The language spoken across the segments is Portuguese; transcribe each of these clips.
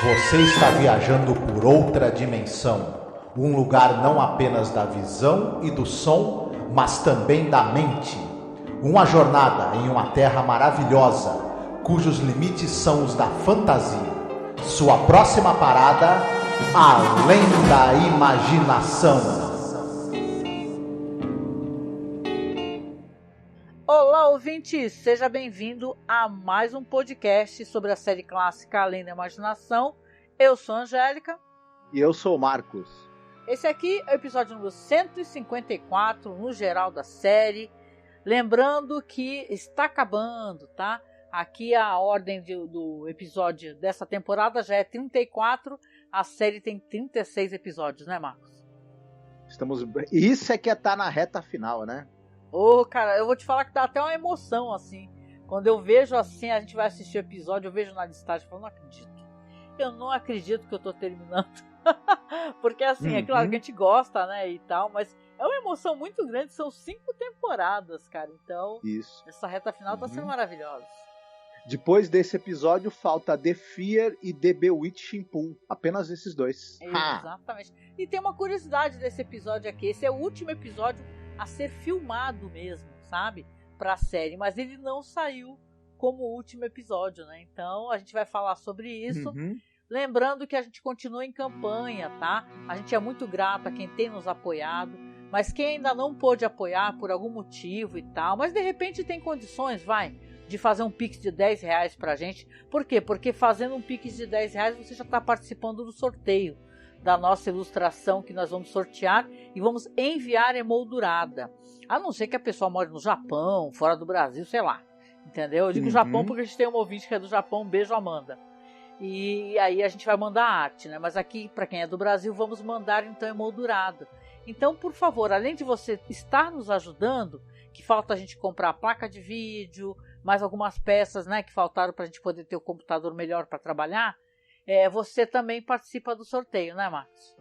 Você está viajando por outra dimensão, um lugar não apenas da visão e do som, mas também da mente. Uma jornada em uma terra maravilhosa, cujos limites são os da fantasia. Sua próxima parada, além da imaginação. Olá, ouvinte! Seja bem-vindo a mais um podcast sobre a série clássica Além da Imaginação. Eu sou a Angélica. E eu sou o Marcos. Esse aqui é o episódio número 154, no geral da série. Lembrando que está acabando, tá? Aqui a ordem do episódio dessa temporada já é 34. A série tem 36 episódios, né, Marcos? Isso é que é estar na reta final, né? Ô, cara, eu vou te falar que dá até uma emoção, assim. Quando eu vejo assim, a gente vai assistir o episódio, eu vejo na listagem e falo, não acredito. Eu não acredito que eu tô terminando. Porque assim, é claro que a gente gosta, né, e tal, mas é uma emoção muito grande, são 5 temporadas, cara. Então, isso. Essa reta final tá sendo maravilhosa. Depois desse episódio, falta The Fear e The Bewitching Pool. Apenas esses dois. Exatamente. E tem uma curiosidade desse episódio aqui. Esse é o último episódio a ser filmado mesmo, sabe? Pra série. Mas ele não saiu como último episódio, né? Então a gente vai falar sobre isso. Lembrando que a gente continua em campanha, tá? A gente é muito grato a quem tem nos apoiado. Mas quem ainda não pôde apoiar por algum motivo e tal, mas de repente tem condições, de fazer um Pix de R$10 pra gente. Por quê? Porque fazendo um Pix de R$10 você já está participando do sorteio da nossa ilustração que nós vamos sortear e vamos enviar emoldurada. A não ser que a pessoa more no Japão, fora do Brasil, sei lá. Entendeu? Eu digo Japão porque a gente tem uma ouvinte que é do Japão. Um beijo, Amanda. E aí a gente vai mandar arte, né? Mas aqui, para quem é do Brasil, vamos mandar então emoldurado. Então, por favor, além de você estar nos ajudando, que falta a gente comprar a placa de vídeo, mais algumas peças, né, que faltaram para a gente poder ter o computador melhor para trabalhar, você também participa do sorteio, né, Marcos?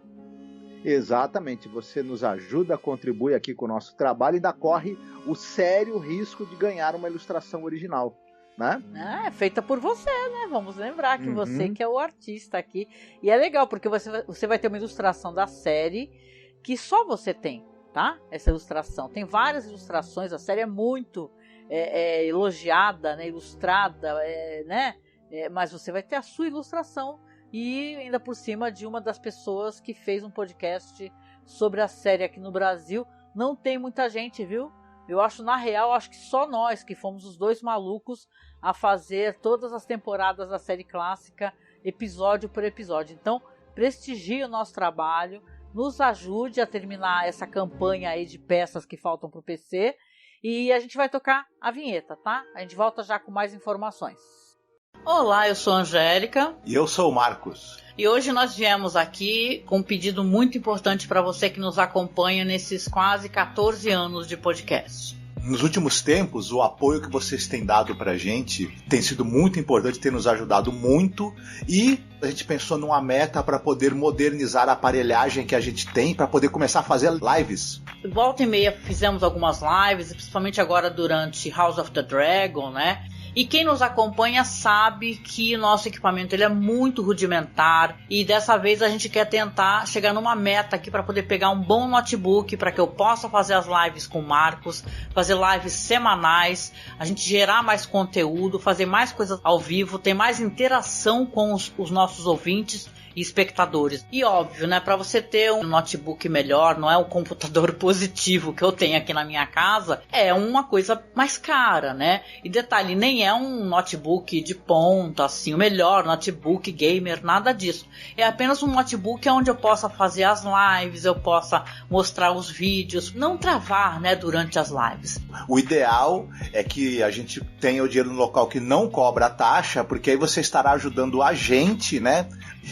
Exatamente, você nos ajuda, contribui aqui com o nosso trabalho e ainda corre o sério risco de ganhar uma ilustração original, né? É feita por você, né? Vamos lembrar que você que é o artista aqui. E é legal, porque você vai ter uma ilustração da série que só você tem, tá? Essa ilustração. Tem várias ilustrações, a série é muito elogiada, né? Ilustrada, né? Mas você vai ter a sua ilustração e ainda por cima de uma das pessoas que fez um podcast sobre a série aqui no Brasil. Não tem muita gente, viu? Eu acho, na real, acho que só nós que fomos os dois malucos a fazer todas as temporadas da série clássica, episódio por episódio. Então, prestigie o nosso trabalho, nos ajude a terminar essa campanha aí de peças que faltam pro PC e a gente vai tocar a vinheta, tá? A gente volta já com mais informações. Olá, eu sou a Angélica. E eu sou o Marcos. E hoje nós viemos aqui com um pedido muito importante para você que nos acompanha nesses quase 14 anos de podcast. Nos últimos tempos, o apoio que vocês têm dado pra gente tem sido muito importante, tem nos ajudado muito e a gente pensou numa meta para poder modernizar a aparelhagem que a gente tem para poder começar a fazer lives. Volta e meia fizemos algumas lives, principalmente agora durante House of the Dragon, né? E quem nos acompanha sabe que nosso equipamento ele é muito rudimentar e dessa vez a gente quer tentar chegar numa meta aqui para poder pegar um bom notebook para que eu possa fazer as lives com o Marcos, fazer lives semanais, a gente gerar mais conteúdo, fazer mais coisas ao vivo, ter mais interação com os nossos ouvintes e espectadores. E óbvio, né, para você ter um notebook melhor, não é o computador positivo que eu tenho aqui na minha casa, é uma coisa mais cara, né? E detalhe, nem é um notebook de ponta, assim, o melhor notebook gamer, nada disso. É apenas um notebook onde eu possa fazer as lives, eu possa mostrar os vídeos, não travar, né, durante as lives. O ideal é que a gente tenha o dinheiro no local que não cobra a taxa, porque aí você estará ajudando a gente, né?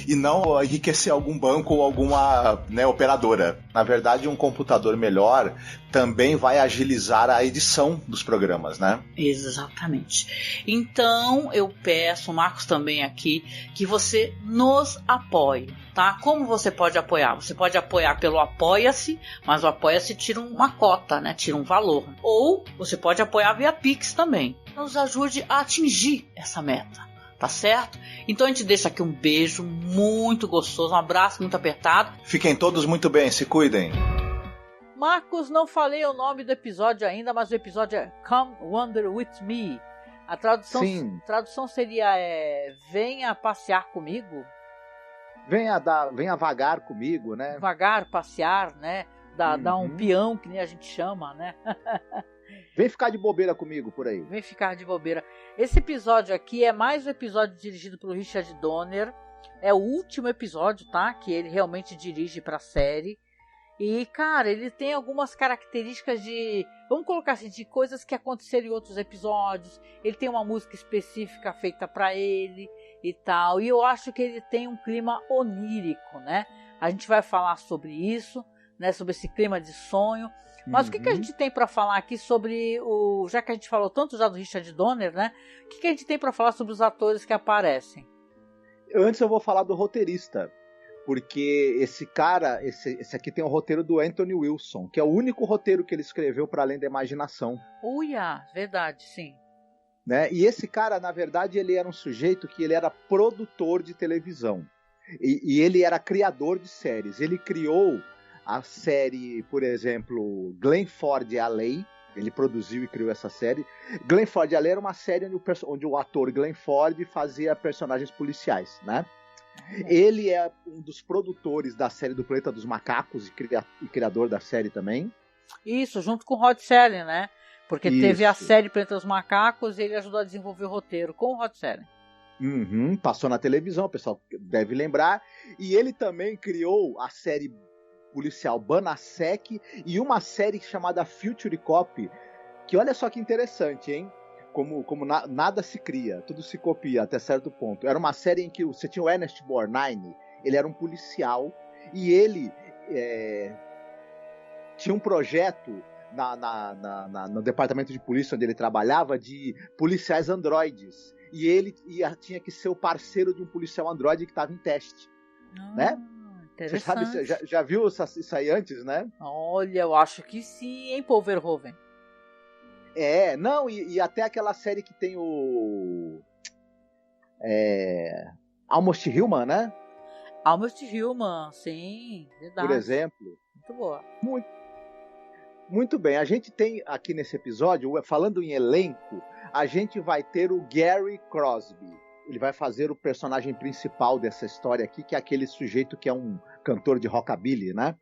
E não enriquecer algum banco ou alguma, né, operadora. Na verdade, um computador melhor também vai agilizar a edição dos programas, né? Exatamente. Então, eu peço, o Marcos também aqui, que você nos apoie, tá? Como você pode apoiar? Você pode apoiar pelo Apoia-se, mas o Apoia-se tira uma cota, né? Tira um valor. Ou você pode apoiar via Pix também. Nos ajude a atingir essa meta. Tá certo? Então a gente deixa aqui um beijo muito gostoso, um abraço muito apertado. Fiquem todos muito bem, se cuidem. Marcos, não falei o nome do episódio ainda, mas o episódio é Come Wander With Me. A tradução seria Venha Passear Comigo. Venha vagar comigo, né? Vagar, passear, né? Dar um peão, que nem a gente chama, né? Vem ficar de bobeira comigo por aí. Vem ficar de bobeira. Esse episódio aqui é mais um episódio dirigido pelo Richard Donner. É o último episódio, tá? Que ele realmente dirige pra série. E, cara, ele tem algumas características de... Vamos colocar assim, de coisas que aconteceram em outros episódios. Ele tem uma música específica feita pra ele e tal. E eu acho que ele tem um clima onírico, né? A gente vai falar sobre isso, né? Sobre esse clima de sonho. Mas o que a gente tem pra falar aqui sobre o... Já que a gente falou tanto já do Richard Donner, né? O que a gente tem pra falar sobre os atores que aparecem? Antes eu vou falar do roteirista. Porque esse cara, esse aqui tem o roteiro do Anthony Wilson, que é o único roteiro que ele escreveu para além da imaginação. Uia, verdade, sim. Né? E esse cara, na verdade, ele era um sujeito que ele era produtor de televisão. E ele era criador de séries. Ele criou a série, por exemplo, Glenn Ford e a Lei. Ele produziu e criou essa série. Glenn Ford e a Lei era uma série onde o ator Glenn Ford fazia personagens policiais, né? Ele é um dos produtores da série do Planeta dos Macacos e criador da série também. Isso, junto com o Rod Serling, né? Porque teve a série Planeta dos Macacos e ele ajudou a desenvolver o roteiro com o Rod Serling. Passou na televisão, o pessoal deve lembrar. E ele também criou a série policial Banasek e uma série chamada Future Cop, que olha só que interessante, hein? Como nada se cria, tudo se copia até certo ponto. Era uma série em que você tinha o Ernest Borgnine, ele era um policial, e ele tinha um projeto no departamento de polícia onde ele trabalhava de policiais androides. E ele tinha que ser o parceiro de um policial androide que estava em teste. Né? Você sabe, já viu isso aí antes, né? Olha, eu acho que sim, hein, Paul Verhoeven. E até aquela série que tem o Almost Human, né? Almost Human, sim, verdade. Por exemplo. Muito boa. Muito bem, a gente tem aqui nesse episódio, falando em elenco, a gente vai ter o Gary Crosby. Ele vai fazer o personagem principal dessa história aqui, que é aquele sujeito que é um cantor de rockabilly, né?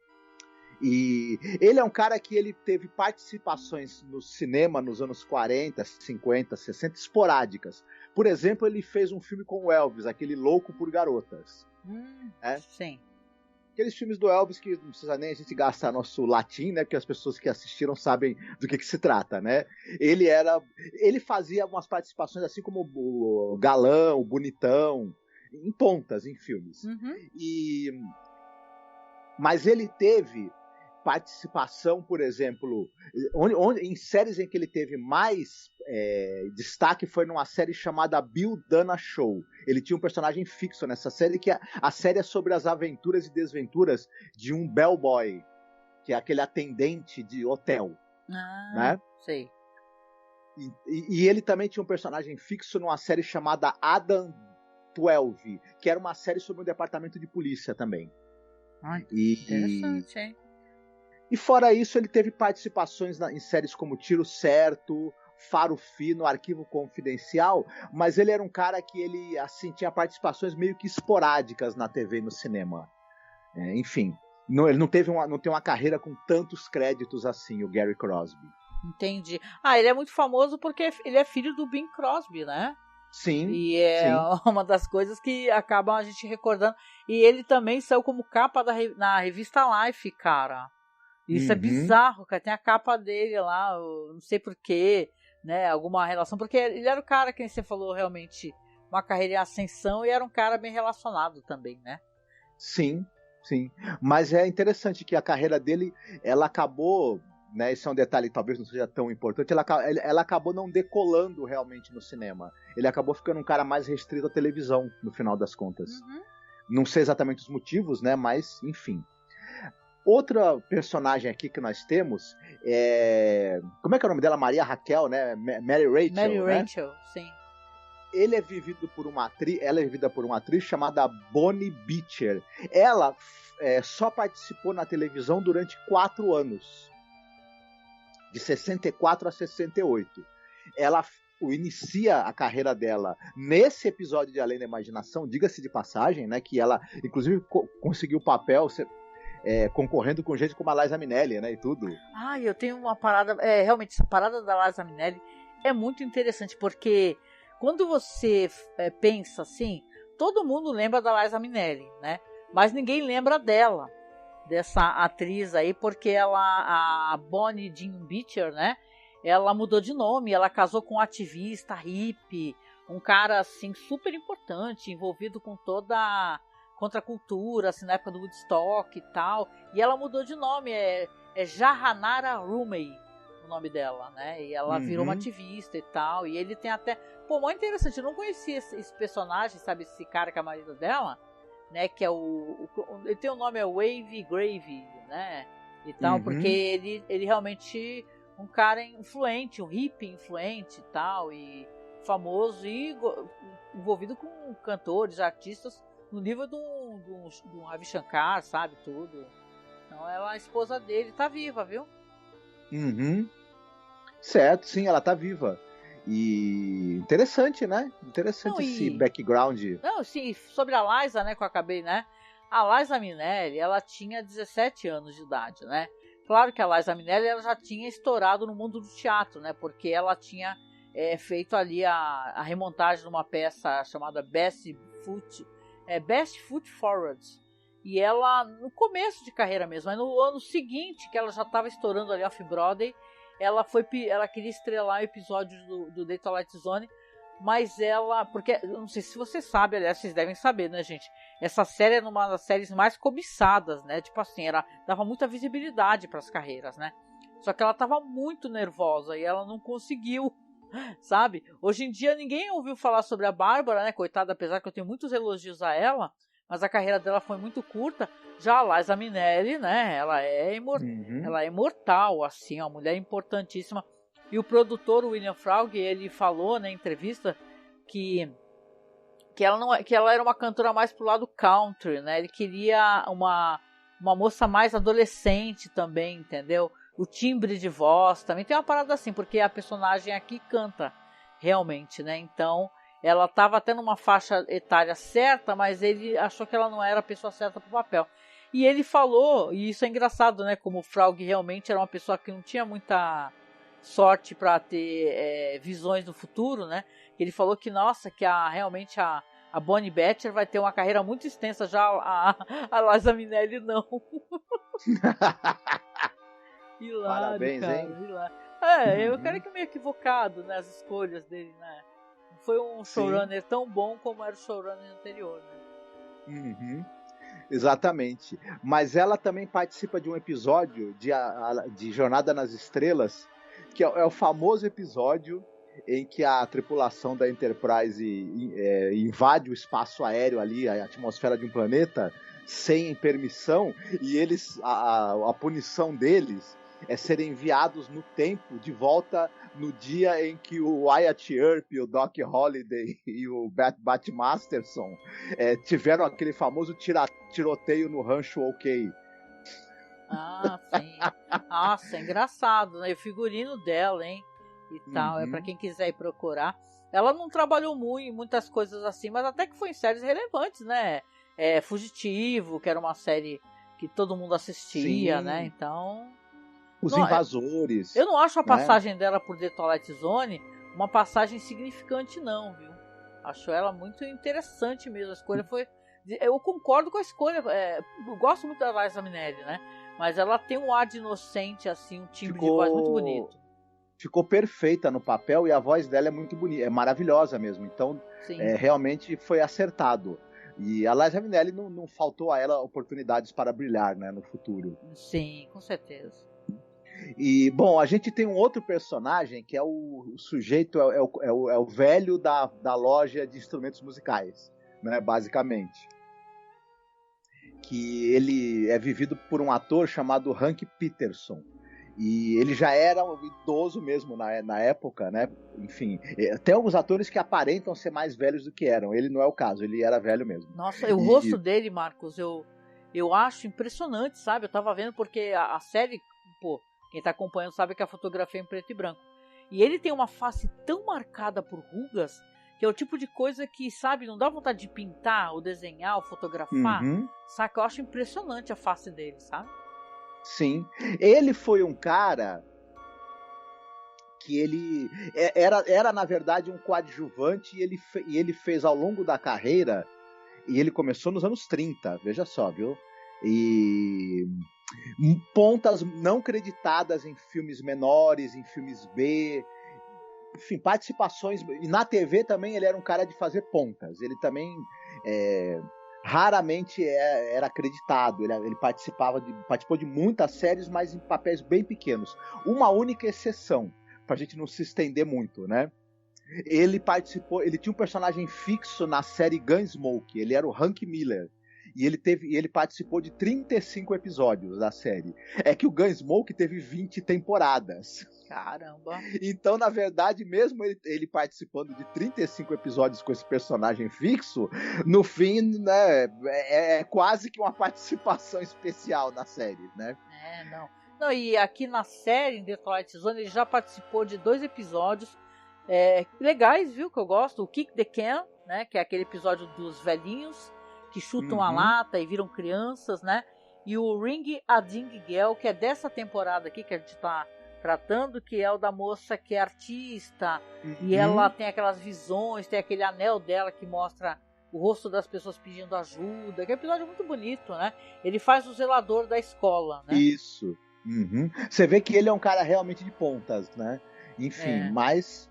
E ele é um cara que ele teve participações no cinema nos anos 40, 50, 60, esporádicas. Por exemplo, ele fez um filme com o Elvis, aquele Louco por Garotas. Sim. Aqueles filmes do Elvis que não precisa nem a gente gastar nosso latim, né? Porque as pessoas que assistiram sabem do que se trata, né? Ele fazia umas participações assim como o galã, o bonitão, em pontas em filmes. Mas ele teve participação, por exemplo, em séries em que ele teve mais destaque foi numa série chamada Bill Dana Show. Ele tinha um personagem fixo nessa série, que a série é sobre as aventuras e desventuras de um bellboy, que é aquele atendente de hotel. Né? Sei. E ele também tinha um personagem fixo numa série chamada Adam 12, que era uma série sobre um departamento de polícia também. Interessante, hein? E fora isso, ele teve participações em séries como Tiro Certo, Faro Fino, Arquivo Confidencial, mas ele era um cara que ele assim, tinha participações meio que esporádicas na TV e no cinema. Enfim, ele não tem uma carreira com tantos créditos assim, o Gary Crosby. Entendi. Ele é muito famoso porque ele é filho do Bing Crosby, né? Sim. E uma das coisas que acabam a gente recordando. E ele também saiu como capa na revista Life, cara. Isso é bizarro, cara. Tem a capa dele lá, eu não sei porquê, né? Alguma relação. Porque ele era o cara que você falou realmente, uma carreira em ascensão, e era um cara bem relacionado também, né? Sim. Mas é interessante que a carreira dele, ela acabou, né? Esse é um detalhe que talvez não seja tão importante. Ela acabou não decolando realmente no cinema. Ele acabou ficando um cara mais restrito à televisão, no final das contas. Não sei exatamente os motivos, né? Mas, enfim. Outra personagem aqui que nós temos é... Como é que é o nome dela? Maria Raquel, né? Mary Rachel, Mary Rachel, sim. ela é vivida por uma atriz chamada Bonnie Beecher. Ela só participou na televisão durante 4 anos, de 64 a 68. Ela inicia a carreira dela nesse episódio de Além da Imaginação, diga-se de passagem, né, que ela inclusive conseguiu o papel concorrendo com gente como a Liza Minnelli, né, e tudo. Eu tenho uma parada, realmente essa parada da Liza Minnelli é muito interessante, porque quando você pensa assim, todo mundo lembra da Liza Minnelli, né, mas ninguém lembra dela, dessa atriz aí, porque a Bonnie Jean Beecher, né, ela mudou de nome, ela casou com um ativista hippie, um cara assim super importante, envolvido com toda a contracultura, assim, na época do Woodstock e tal, e ela mudou de nome, é Jahanara Rumey o nome dela, né, e ela virou uma ativista e tal, e ele tem até, muito interessante, eu não conhecia esse personagem, sabe, esse cara que é marido dela, né, que é ele tem o nome, Wavy Gravy, né, e tal, porque ele realmente um cara influente, um hippie influente e tal, e famoso, e envolvido com cantores, artistas, no nível de um Ravi Shankar, sabe, tudo. Então ela, a esposa dele, tá viva, viu? Certo, sim, ela tá viva. E interessante, né? Interessante esse background. Não, sim, sobre a Liza, né, que eu acabei, né? A Liza Minnelli, ela tinha 17 anos de idade, né? Claro que a Liza Minnelli ela já tinha estourado no mundo do teatro, né? Porque ela tinha feito ali a remontagem de uma peça chamada Best Foot Forward. E ela, no começo de carreira mesmo, mas no ano seguinte, que ela já estava estourando ali Off-Broadway, ela queria estrelar o episódio do The Twilight Zone, mas porque, eu não sei se você sabe, aliás, vocês devem saber, né, gente? Essa série é uma das séries mais cobiçadas, né? Tipo assim, ela dava muita visibilidade para as carreiras, né? Só que ela estava muito nervosa e ela não conseguiu, sabe? Hoje em dia ninguém ouviu falar sobre a Bárbara, né? Coitada, apesar que eu tenho muitos elogios a ela, mas a carreira dela foi muito curta. Já a Liza Minnelli, né? Ela é imortal, assim, uma mulher importantíssima. E o produtor, o William Fraug, ele falou na entrevista que ela era uma cantora mais pro lado country, né? Ele queria uma moça mais adolescente também, entendeu? O timbre de voz também tem uma parada assim, porque a personagem aqui canta realmente, né? Então, ela estava até numa faixa etária certa, mas ele achou que ela não era a pessoa certa pro papel. E ele falou, e isso é engraçado, né? Como o Fraug realmente era uma pessoa que não tinha muita sorte para ter visões no futuro, né? Ele falou que, nossa, que realmente a Bonnie Beecher vai ter uma carreira muito extensa, já a Liza Minnelli não. Hilário, parabéns, cara, hein? Eu quero que meio equivocado nas escolhas dele, né? Não foi um showrunner tão bom como era o showrunner anterior, né? Exatamente. Mas ela também participa de um episódio de Jornada nas Estrelas, que é o famoso episódio em que a tripulação da Enterprise invade o espaço aéreo ali, a atmosfera de um planeta, sem permissão, e a punição deles é serem enviados no tempo, de volta no dia em que o Wyatt Earp, o Doc Holliday e o Bat Masterson tiveram aquele famoso tiroteio no rancho OK. Ah, sim. Nossa, é engraçado, né? O figurino dela, hein? E tal, pra quem quiser ir procurar. Ela não trabalhou muito em muitas coisas assim, mas até que foi em séries relevantes, né? Fugitivo, que era uma série que todo mundo assistia, né? Então... Os Invasores. Eu não acho a passagem dela por The Twilight Zone uma passagem significante, não, viu? Acho ela muito interessante mesmo. A escolha foi... Eu concordo com a escolha. Eu gosto muito da Liza Minnelli, né? Mas ela tem um ar de inocente, assim, um timbre de voz muito bonito. Ficou perfeita no papel e a voz dela é muito bonita, é maravilhosa mesmo. Então, realmente foi acertado. E a Liza Minnelli não faltou a ela oportunidades para brilhar, né, no futuro. Sim, com certeza. E, bom, a gente tem um outro personagem que é o sujeito, é o velho da loja de instrumentos musicais, né, basicamente. Que ele é vivido por um ator chamado Hank Peterson. E ele já era um idoso mesmo na época, né? Enfim, tem alguns atores que aparentam ser mais velhos do que eram. Ele não é o caso, ele era velho mesmo. Nossa, o rosto dele, Marcos, eu acho impressionante, sabe? Eu tava vendo porque a série, pô, quem tá acompanhando sabe que a fotografia é em preto e branco. E ele tem uma face tão marcada por rugas, que é o tipo de coisa que, sabe, não dá vontade de pintar, ou desenhar, ou fotografar. Saca? Eu acho impressionante a face dele, sabe? Sim. Ele foi um cara que ele era na verdade um coadjuvante e ele fez ao longo da carreira, e ele começou nos anos 30, veja só, viu? E pontas não creditadas em filmes menores, em filmes B, enfim, participações. E na TV também ele era um cara de fazer pontas. Ele também raramente era acreditado. Ele participou de muitas séries, mas em papéis bem pequenos. Uma única exceção, pra gente não se estender muito, né? Ele tinha um personagem fixo na série Gunsmoke. Ele era o Hank Miller. E ele participou de 35 episódios da série. É que o Gunsmoke teve 20 temporadas. Caramba! Então, na verdade, mesmo ele participando de 35 episódios com esse personagem fixo, no fim, né, é quase que uma participação especial na série, né? Não, e aqui na série, em The Twilight Zone, ele já participou de 2 episódios legais, viu, que eu gosto. O Kick the Can, né, que é aquele episódio dos velhinhos que chutam a lata e viram crianças, né? E o Ring a Ding Girl, que é dessa temporada aqui que a gente tá tratando, que é o da moça que é artista, e ela tem aquelas visões, tem aquele anel dela que mostra o rosto das pessoas pedindo ajuda, que é um episódio muito bonito, né? Ele faz o zelador da escola, né? Isso. Você vê que ele é um cara realmente de pontas, né? Enfim, mas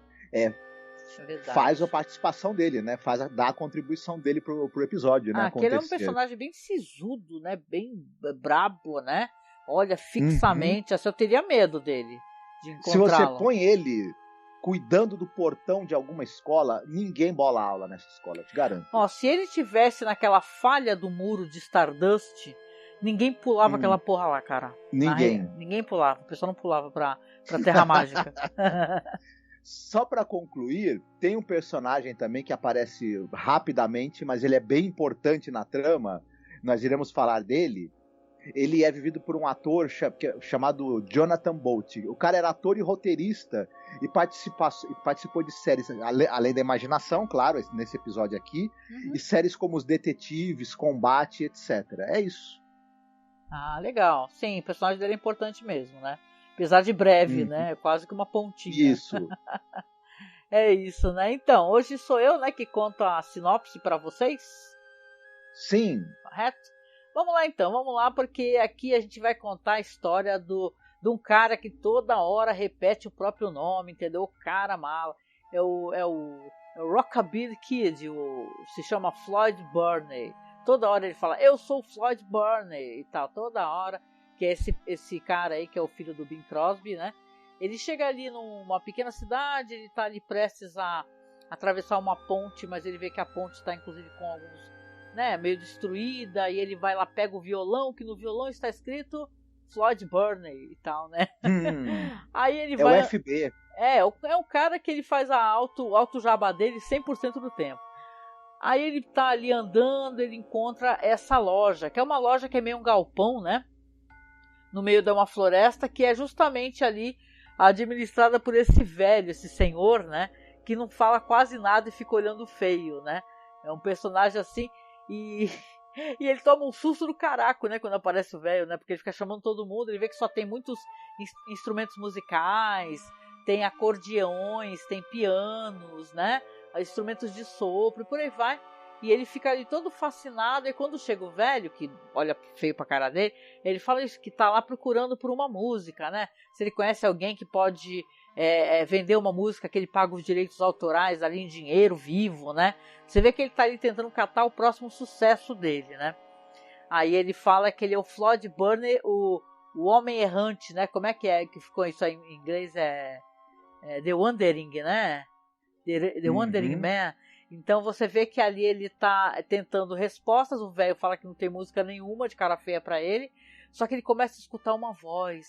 faz a participação dele, né? Dá a contribuição dele pro episódio, né? Aquele é um personagem bem sisudo, né? Bem brabo, né? Olha, fixamente, assim, eu teria medo dele, de encontrá-lo. Se você põe ele cuidando do portão de alguma escola, ninguém bola aula nessa escola, eu te garanto. Se ele tivesse naquela falha do muro de Stardust, ninguém pulava aquela porra lá, cara. Ninguém pulava, o pessoal não pulava pra Terra Mágica. Só para concluir, tem um personagem também que aparece rapidamente, mas ele é bem importante na trama, nós iremos falar dele. Ele é vivido por um ator chamado Jonathan Bolt. O cara era ator e roteirista e participou de séries, além da Imaginação, claro, nesse episódio aqui, e séries como Os Detetives, Combate, etc. É isso. Legal. Sim, o personagem dele é importante mesmo, né? Apesar de breve, né? Quase que uma pontinha. Isso. É isso, né? Então, hoje sou eu, né, que conto a sinopse para vocês. Sim. Correto? Vamos lá então, vamos lá, porque aqui a gente vai contar a história de um cara que toda hora repete o próprio nome, entendeu? O cara mala. É o Rockabilly Kid, se chama Floyd Burney. Toda hora ele fala, eu sou o Floyd Burney e tal, toda hora. Que é esse cara aí, que é o filho do Bing Crosby, né? Ele chega ali numa pequena cidade, ele tá ali prestes a atravessar uma ponte, mas ele vê que a ponte está inclusive com alguns, né, meio destruída, e ele vai lá, pega o violão, que no violão está escrito Floyd Burney e tal, né? Aí ele vai... É o FB. É um cara que ele faz a alto jabá dele 100% do tempo. Aí ele tá ali andando, ele encontra essa loja, que é uma loja que é meio um galpão, né? No meio de uma floresta, que é justamente ali administrada por esse velho, esse senhor, né? Que não fala quase nada e fica olhando feio, né? É um personagem assim, e ele toma um susto do caraco, né? Quando aparece o velho, né? Porque ele fica chamando todo mundo, ele vê que só tem muitos instrumentos musicais, tem acordeões, tem pianos, né? Instrumentos de sopro, e por aí vai. E ele fica ali todo fascinado, e quando chega o velho, que olha feio pra cara dele, ele fala isso, que tá lá procurando por uma música, né? Se ele conhece alguém que pode vender uma música, que ele paga os direitos autorais ali em dinheiro vivo, né? Você vê que ele tá ali tentando catar o próximo sucesso dele, né? Aí ele fala que ele é o Floyd Burney, o homem errante, né? Como é que ficou isso aí em inglês? The Wandering, né? The Wandering Man. Então você vê que ali ele tá tentando respostas, o velho fala que não tem música nenhuma, de cara feia pra ele, só que ele começa a escutar uma voz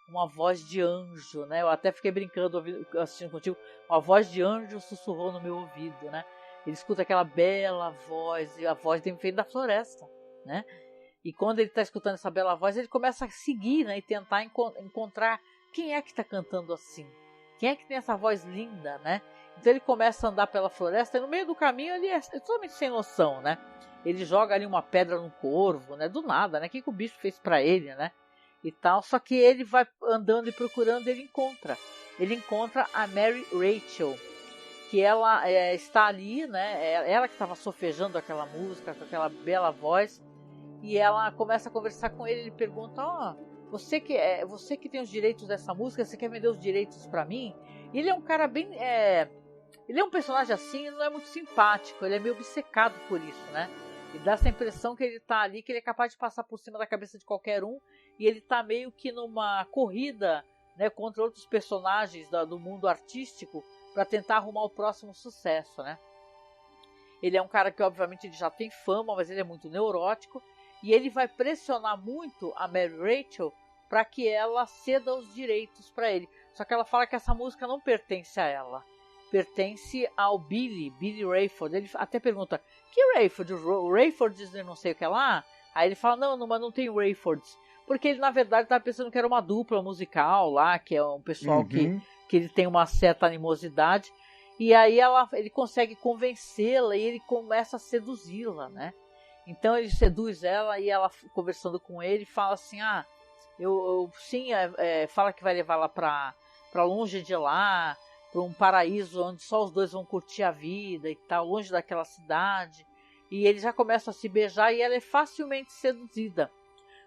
uma voz de anjo, né? Eu até fiquei brincando, assistindo contigo, uma voz de anjo sussurrou no meu ouvido, né? Ele escuta aquela bela voz, e a voz vem da floresta, né? E quando ele está escutando essa bela voz, ele começa a seguir, né? E tentar encontrar quem é que está cantando assim. Quem é que tem essa voz linda, né? Então ele começa a andar pela floresta e no meio do caminho ele é totalmente sem noção, né? Ele joga ali uma pedra num corvo, né? Do nada, né? O que o bicho fez para ele, né? E tal. Só que ele vai andando e procurando, ele encontra a Mary Rachel, que ela está ali, né? Ela que estava sofejando aquela música com aquela bela voz, e ela começa a conversar com ele. Ele pergunta: você que tem os direitos dessa música, você quer vender os direitos para mim? E ele é um cara bem, ele é um personagem assim, ele não é muito simpático, ele é meio obcecado por isso, né? E dá essa impressão que ele tá ali, que ele é capaz de passar por cima da cabeça de qualquer um, e ele tá meio que numa corrida, né, contra outros personagens do mundo artístico para tentar arrumar o próximo sucesso, né? Ele é um cara que obviamente ele já tem fama, mas ele é muito neurótico, e ele vai pressionar muito a Mary Rachel para que ela ceda os direitos para ele. Só que ela fala que essa música não pertence a ela, pertence ao Billy Rayford. Ele até pergunta: que Rayford? O Rayford não sei o que lá? Aí ele fala: não, mas não tem Rayfords. Porque ele, na verdade, estava pensando que era uma dupla musical lá, que é um pessoal que ele tem uma certa animosidade. E aí ele consegue convencê-la e ele começa a seduzi-la, né? Então ele seduz ela, e ela, conversando com ele, fala assim: fala que vai levá-la para longe de lá, para um paraíso onde só os dois vão curtir a vida e tal, longe daquela cidade. E eles já começam a se beijar e ela é facilmente seduzida.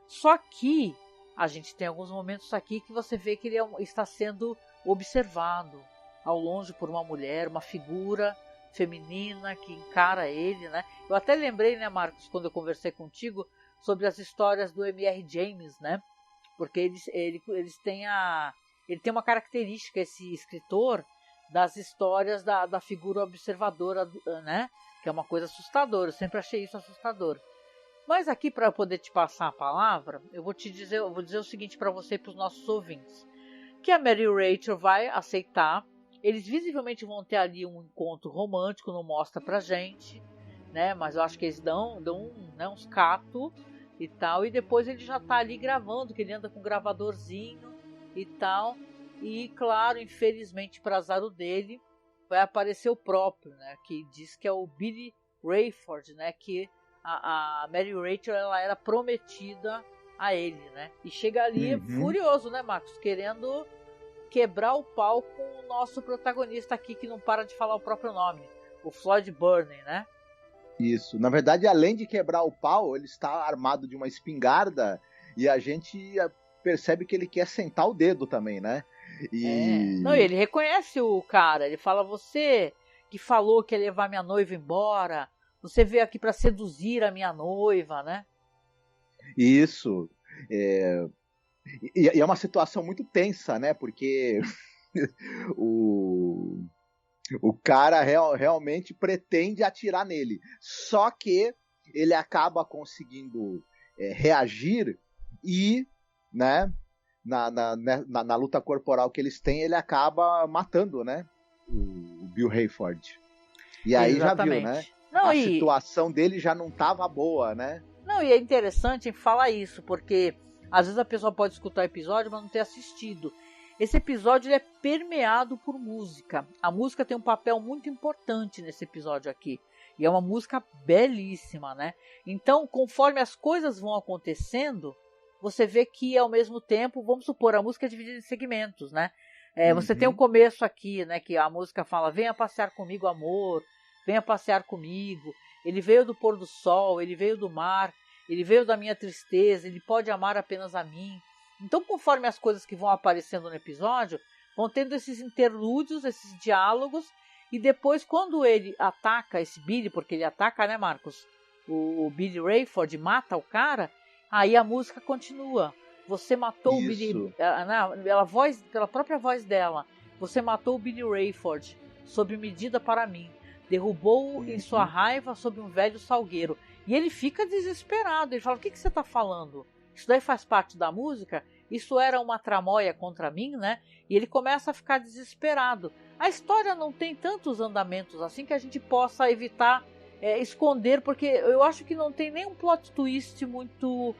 Só que a gente tem alguns momentos aqui que você vê que ele está sendo observado ao longe por uma mulher, uma figura feminina que encara ele, né? Eu até lembrei, né, Marcos, quando eu conversei contigo sobre as histórias do M.R. James, né? Porque ele tem uma característica, esse escritor, das histórias da figura observadora, né? Que é uma coisa assustadora. Eu sempre achei isso assustador. Mas aqui, para eu poder te passar a palavra, eu vou dizer o seguinte para você e para os nossos ouvintes: que a Mary Rachel vai aceitar. Eles visivelmente vão ter ali um encontro romântico, não mostra pra gente, né? Mas eu acho que eles dão né, uns catos e tal. E depois ele já tá ali gravando, que ele anda com um gravadorzinho e tal. E claro, infelizmente para azar dele, vai aparecer o próprio, né? Que diz que é o Billy Rayford, né? Que a Mary Rachel, ela era prometida a ele, né? E chega ali furioso, né, Marcos? Querendo quebrar o pau com o nosso protagonista aqui, que não para de falar o próprio nome, o Floyd Burney, né? Isso. Na verdade, além de quebrar o pau, ele está armado de uma espingarda, e a gente percebe que ele quer sentar o dedo também, né? Não, ele reconhece o cara, ele fala: você que falou que ia levar minha noiva embora, você veio aqui para seduzir a minha noiva, né? Isso. E é uma situação muito tensa, né? Porque o cara realmente pretende atirar nele. Só que ele acaba conseguindo reagir e, né, na luta corporal que eles têm, ele acaba matando, né, o Bill Rayford. E aí Exatamente. Já viu, né? Não, a situação dele já não estava boa, né? Não, e é interessante falar isso, porque às vezes a pessoa pode escutar o episódio, mas não ter assistido. Esse episódio ele é permeado por música. A música tem um papel muito importante nesse episódio aqui. E é uma música belíssima, né? Então, conforme as coisas vão acontecendo, você vê que ao mesmo tempo, vamos supor, a música é dividida em segmentos, né? Você tem o começo aqui, né? Que a música fala: venha passear comigo, amor. Venha passear comigo. Ele veio do pôr do sol, ele veio do mar, ele veio da minha tristeza, ele pode amar apenas a mim. Então, conforme as coisas que vão aparecendo no episódio, vão tendo esses interlúdios, esses diálogos, e depois, quando ele ataca esse Billy, porque ele ataca, né, Marcos? O Billy Rayford mata o cara, aí a música continua. Você matou o Billy... Pela própria voz dela. Você matou o Billy Rayford, sob medida para mim. Derrubou-o em sua raiva sob um velho salgueiro. E ele fica desesperado. Ele fala: o que você está falando? Isso daí faz parte da música? isso era uma tramóia contra mim, né? E ele começa a ficar desesperado. A história não tem tantos andamentos assim que a gente possa evitar esconder, porque eu acho que não tem nenhum plot twist muito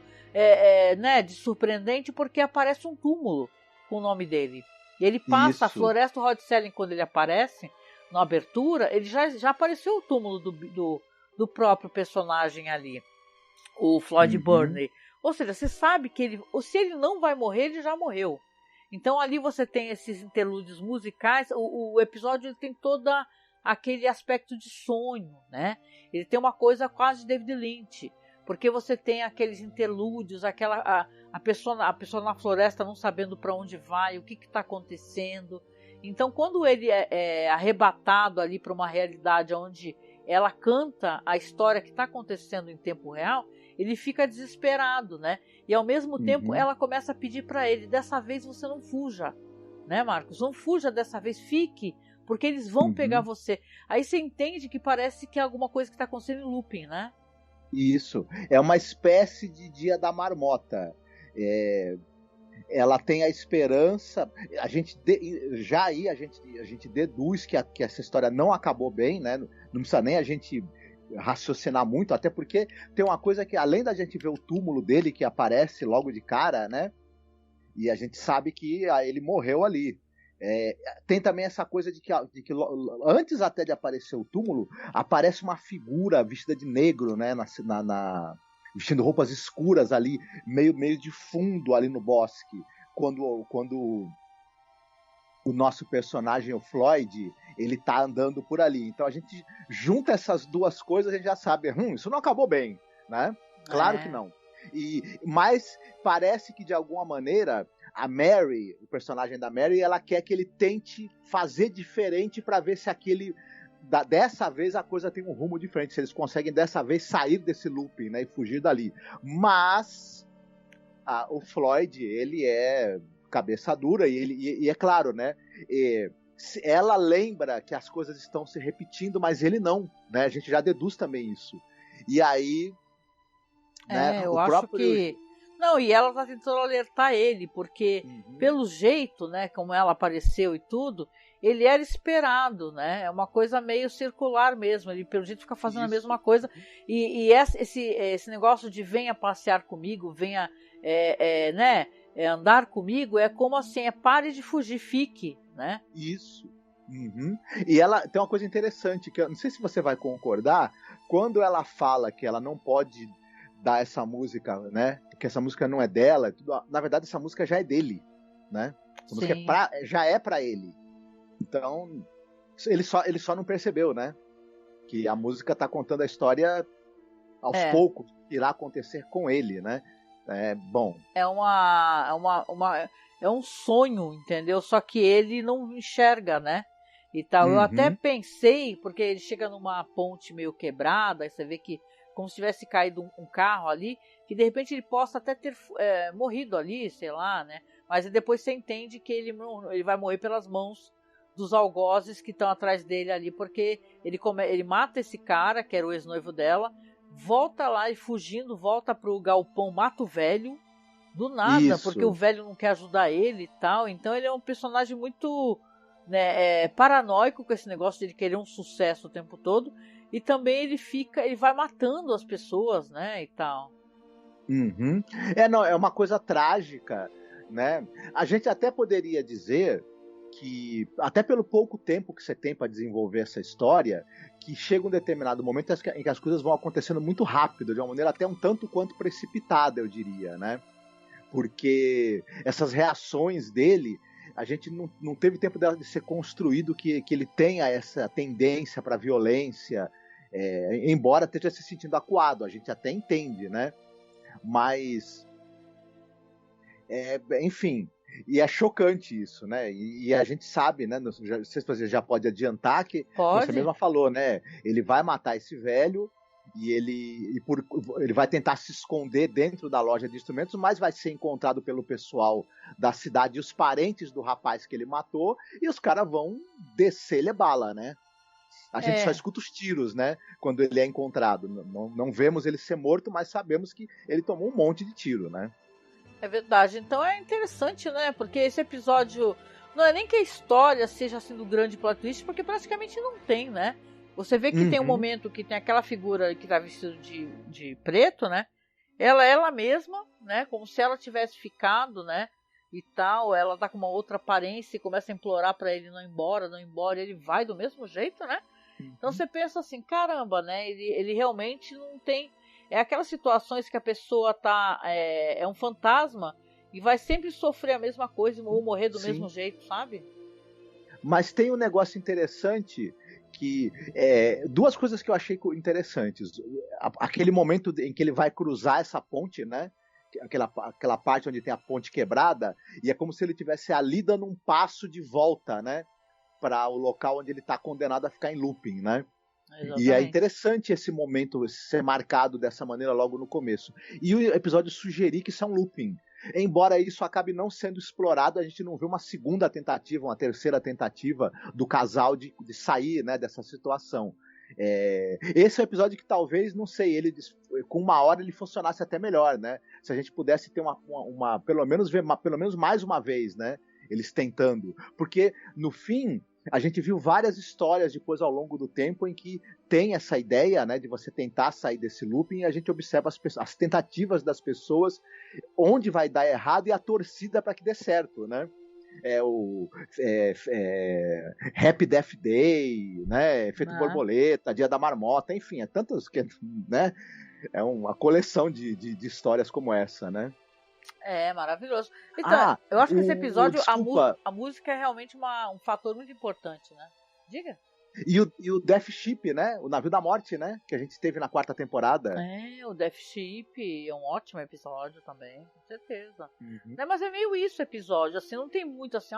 né, de surpreendente, porque aparece um túmulo com o nome dele. E ele passa a Floresta Rod Serling, quando ele aparece na abertura, ele já apareceu o túmulo do próprio personagem ali, o Floyd Burney. Ou seja, você sabe que se ele não vai morrer, ele já morreu. Então ali você tem esses interlúdios musicais, o episódio ele tem todo aquele aspecto de sonho, né? Ele tem uma coisa quase de David Lynch, porque você tem aqueles interlúdios, a pessoa na floresta não sabendo para onde vai, o que está acontecendo. Então quando ele é arrebatado ali para uma realidade onde ela canta a história que está acontecendo em tempo real, ele fica desesperado, né? E ao mesmo tempo ela começa a pedir para ele, dessa vez você não fuja, né, Marcos? Não fuja dessa vez, fique, porque eles vão pegar você. Aí você entende que parece que é alguma coisa que está acontecendo em looping, né? Isso, é uma espécie de Dia da Marmota. Ela tem a esperança, a gente deduz que essa história não acabou bem, né? Não precisa nem a gente raciocinar muito, até porque tem uma coisa que, além da gente ver o túmulo dele que aparece logo de cara, né? E a gente sabe que ele morreu ali. Tem também essa coisa de que antes até de aparecer o túmulo, aparece uma figura vestida de negro, né? Vestindo roupas escuras ali, meio de fundo ali no bosque, quando o nosso personagem, o Floyd, ele tá andando por ali. Então a gente junta essas duas coisas, a gente já sabe, isso não acabou bem, né? Claro que não. Mas parece que de alguma maneira a Mary, o personagem da Mary, ela quer que ele tente fazer diferente para ver se dessa vez a coisa tem um rumo diferente, se eles conseguem dessa vez sair desse looping, né, e fugir dali. Mas o Floyd, ele é cabeça dura e é claro, né, ela lembra que as coisas estão se repetindo, mas ele não, né, a gente já deduz também isso. E aí, né, eu acho que não, e ela tá tentando alertar ele, porque pelo jeito, né, como ela apareceu e tudo, ele era esperado, né? É uma coisa meio circular mesmo. Ele pelo jeito fica fazendo a mesma coisa. E esse negócio de venha passear comigo, venha andar comigo, é como assim, pare de fugir, fique, né? Isso. E ela tem uma coisa interessante, que eu não sei se você vai concordar, quando ela fala que ela não pode dar essa música, né? Que essa música não é dela, na verdade essa música já é dele, né? Essa música já é pra ele. Então, ele só não percebeu, né? Que a música tá contando a história aos poucos, irá acontecer com ele, né? Bom. É um sonho, entendeu? Só que ele não enxerga, né? E tal. Eu até pensei, porque ele chega numa ponte meio quebrada, aí você vê que como se tivesse caído um carro ali, que de repente ele possa até ter morrido ali, sei lá, né? Mas depois você entende que ele vai morrer pelas mãos dos algozes que estão atrás dele ali, porque ele mata esse cara, que era o ex-noivo dela, volta lá e fugindo, volta pro galpão, mata o velho, do nada, porque o velho não quer ajudar ele e tal. Então ele é um personagem muito, né, paranoico com esse negócio de ele querer um sucesso o tempo todo. E também ele vai matando as pessoas, né, e tal. É uma coisa trágica, né? A gente até poderia dizer que, até pelo pouco tempo que você tem para desenvolver essa história, que chega um determinado momento em que as coisas vão acontecendo muito rápido, de uma maneira até um tanto quanto precipitada, eu diria, né? Porque essas reações dele, a gente não teve tempo de ser construído que ele tenha essa tendência para violência, embora esteja se sentindo acuado, a gente até entende, né? Mas, enfim, e é chocante isso, né? E a gente sabe, né? Não sei se você já pode adiantar que você mesma falou, né? Ele vai matar esse velho e ele vai tentar se esconder dentro da loja de instrumentos, mas vai ser encontrado pelo pessoal da cidade e os parentes do rapaz que ele matou, e os caras vão descer-lhe bala, né? A gente só escuta os tiros, né? Quando ele é encontrado. Não vemos ele ser morto, mas sabemos que ele tomou um monte de tiro, né? É verdade. Então é interessante, né? Porque esse episódio não é nem que a história seja assim do grande plot twist, porque praticamente não tem, né? Você vê que tem um momento que tem aquela figura que tá vestida de preto, né? Ela mesma, né? Como se ela tivesse ficado, né? E tal, ela tá com uma outra aparência e começa a implorar pra ele não ir embora, ele vai do mesmo jeito, né? Então você pensa assim, caramba, né? Ele realmente não tem... É aquelas situações que a pessoa tá... É um fantasma e vai sempre sofrer a mesma coisa ou morrer do mesmo jeito, sabe? Mas tem um negócio interessante que... duas coisas que eu achei interessantes. Aquele momento em que ele vai cruzar essa ponte, né? Aquela parte onde tem a ponte quebrada, e é como se ele tivesse ali dando um passo de volta, né? Para o local onde ele está condenado a ficar em looping, né? Exatamente. E é interessante esse momento ser marcado dessa maneira logo no começo. E o episódio sugerir que isso é um looping. Embora isso acabe não sendo explorado, a gente não vê uma segunda tentativa, uma terceira tentativa do casal de sair, né, dessa situação. Esse é um episódio que talvez, não sei, ele com 1 hora ele funcionasse até melhor, né? Se a gente pudesse ter pelo menos ver pelo menos mais uma vez, né? Eles tentando. Porque, no fim, a gente viu várias histórias depois ao longo do tempo em que tem essa ideia, né, de você tentar sair desse looping, e a gente observa as tentativas das pessoas, onde vai dar errado e a torcida para que dê certo, né? Happy Death Day, né? Efeito Borboleta, Dia da Marmota, enfim, é tantos que, né? É uma coleção de histórias como essa, né? É, maravilhoso. Então, eu acho que esse episódio, a música é realmente um fator muito importante, né? Diga. E o Death Ship, né? O Navio da Morte, né? Que a gente teve na 4ª temporada. O Death Ship é um ótimo episódio também, com certeza. Né, mas é meio isso o episódio, assim, não tem muito assim,